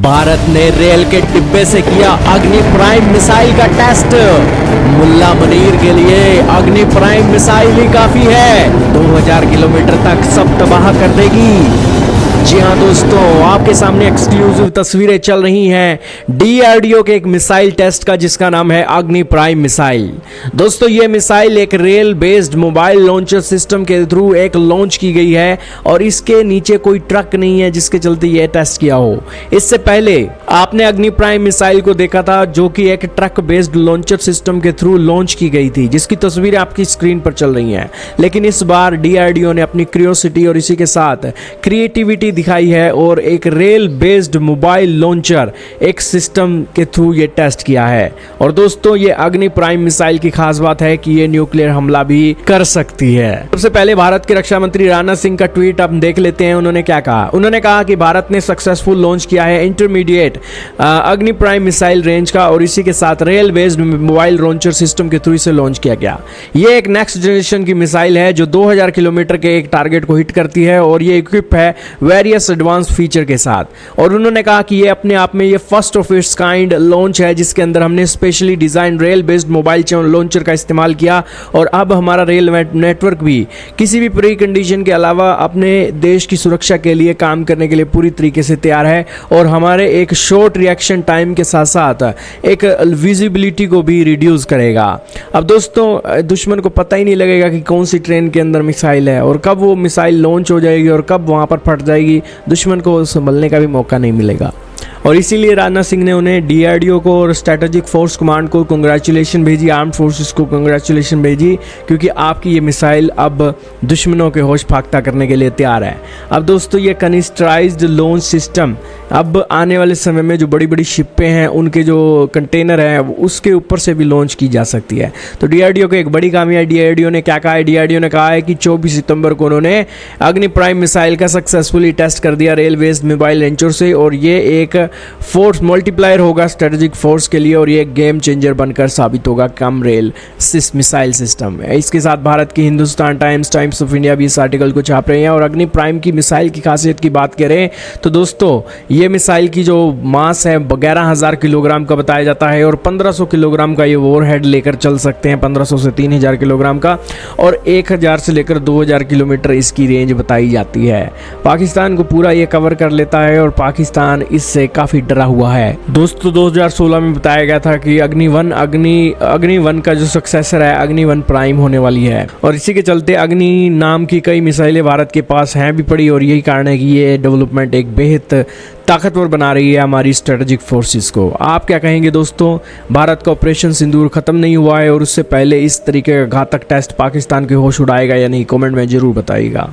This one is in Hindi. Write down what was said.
भारत ने रेल के डिब्बे से किया अग्नि प्राइम मिसाइल का टेस्ट। मुल्ला मुनीर के लिए अग्नि प्राइम मिसाइल ही काफी है, 2000 किलोमीटर तक सब तबाह कर देगी। जी हाँ दोस्तों, आपके सामने एक्सक्लूसिव तस्वीरें चल रही हैं डीआरडीओ के एक मिसाइल टेस्ट का, जिसका नाम है अग्नि प्राइम मिसाइल। दोस्तों ये मिसाइल एक rail based mobile launcher system के थ्रू एक लॉन्च की गई है और इसके नीचे कोई ट्रक नहीं है जिसके चलते यह टेस्ट किया हो। इससे पहले आपने अग्नि प्राइम मिसाइल को देखा था जो कि एक ट्रक बेस्ड लॉन्चर सिस्टम के थ्रू लॉन्च की गई थी, जिसकी तस्वीरें आपकी स्क्रीन पर चल रही हैं। लेकिन इस बार डीआरडीओ ने अपनी क्यूरियोसिटी और इसी के साथ क्रिएटिविटी दिखाई है और एक रेल बेस्ड मोबाइल लॉन्चर एक सिस्टम के थ्रू ये टेस्ट किया है। और दोस्तों ये अग्नि प्राइम मिसाइल की खास बात है कि ये न्यूक्लियर हमला भी कर सकती है। सबसे पहले भारत के रक्षा मंत्री राजनाथ सिंह का ट्वीट आप देख लेते हैं। उन्होंने क्या कहा? उन्होंने कहा कि भारत ने सक्सेसफुल लॉन्च किया है इंटरमीडिएट अग्नि प्राइम मिसाइल रेंज का और इसी के साथ rail based mobile launcher system के थ्रू इसे लॉन्च किया गया। ये एक नेक्स्ट जनरेशन की मिसाइल है जो 2000 किलोमीटर के एक टारगेट को हिट करती है और ये इक्विप है वेरियस एडवांस फीचर के साथ। और उन्होंने कहा कि ये अपने आप में ये first of its kind launch है जिसके अंदर हमने specially design rail based mobile launcher का इस्तेमाल किया और अब हमारा रेल नेटवर्क भी किसी भी प्री कंडीशन के अलावा अपने देश की सुरक्षा के लिए काम करने के लिए पूरी तरीके से तैयार है और हमारे एक शॉर्ट रिएक्शन टाइम के साथ साथ एक विजिबिलिटी को भी रिड्यूस करेगा। अब दोस्तों दुश्मन को पता ही नहीं लगेगा कि कौन सी ट्रेन के अंदर मिसाइल है और कब वो मिसाइल लॉन्च हो जाएगी और कब वहाँ पर फट जाएगी, दुश्मन को संभलने का भी मौका नहीं मिलेगा। और इसीलिए राजनाथ सिंह ने उन्हें डीआरडीओ को और स्ट्रेटेजिक फोर्स कमांड को कंग्रेचुलेशन भेजी, आर्म्ड फोर्सेस को कंग्रेचुलेशन भेजी, क्योंकि आपकी ये मिसाइल अब दुश्मनों के होश फाख्ता करने के लिए तैयार है। अब दोस्तों ये कनिस्टराइज्ड लॉन्च सिस्टम अब आने वाले समय में जो बड़ी बड़ी शिपें हैं उनके जो कंटेनर हैं उसके ऊपर से भी लॉन्च की जा सकती है। तो डीआरडीओ को एक बड़ी कामयाबी। डीआरडीओ ने क्या कहा है? डीआरडीओ ने कहा है कि 24 सितंबर को उन्होंने अग्नि प्राइम मिसाइल का सक्सेसफुली टेस्ट कर दिया रेल बेस्ड मोबाइल लॉन्चर से और ये एक फोर्स मल्टीप्लायर होगा स्ट्रेटेजिक फोर्स के लिए और ये एक गेम चेंजर बनकर साबित होगा कम रेल मिसाइल सिस्टम। इसके साथ भारत की Hindustan times, times of India भी इस आर्टिकल को छाप रहे हैं। और अग्नि प्राइम की मिसाइल की खासियत की बात करें तो दोस्तों ये मिसाइल की जो मास है 11,000 किलोग्राम का बताया जाता है और 1500 किलोग्राम का ये वॉरहेड लेकर चल सकते हैं, 1500 से 3000 किलोग्राम का, और 1000 से लेकर 2000 किलोमीटर इसकी रेंज बताई जाती है। पाकिस्तान को पूरा ये कवर कर लेता है और पाकिस्तान इससे काफी डरा हुआ है। दोस्तों 2016 में बताया गया था कि अग्नि वन का जो सक्सेसर है अग्नि वन प्राइम होने वाली है और इसी के चलते अग्नि नाम की कई मिसाइलें भारत के पास हैं भी पड़ी और यही कारण है कि ये डेवलपमेंट एक बेहद ताकतवर बना रही है हमारी स्ट्रेटेजिक फोर्सेस को। आप क्या कहेंगे दोस्तों? भारत का ऑपरेशन सिंदूर खत्म नहीं हुआ है और उससे पहले इस तरीके का घातक टेस्ट पाकिस्तान के होश उड़ाएगा या नहीं? कमेंट में जरूर बताइएगा।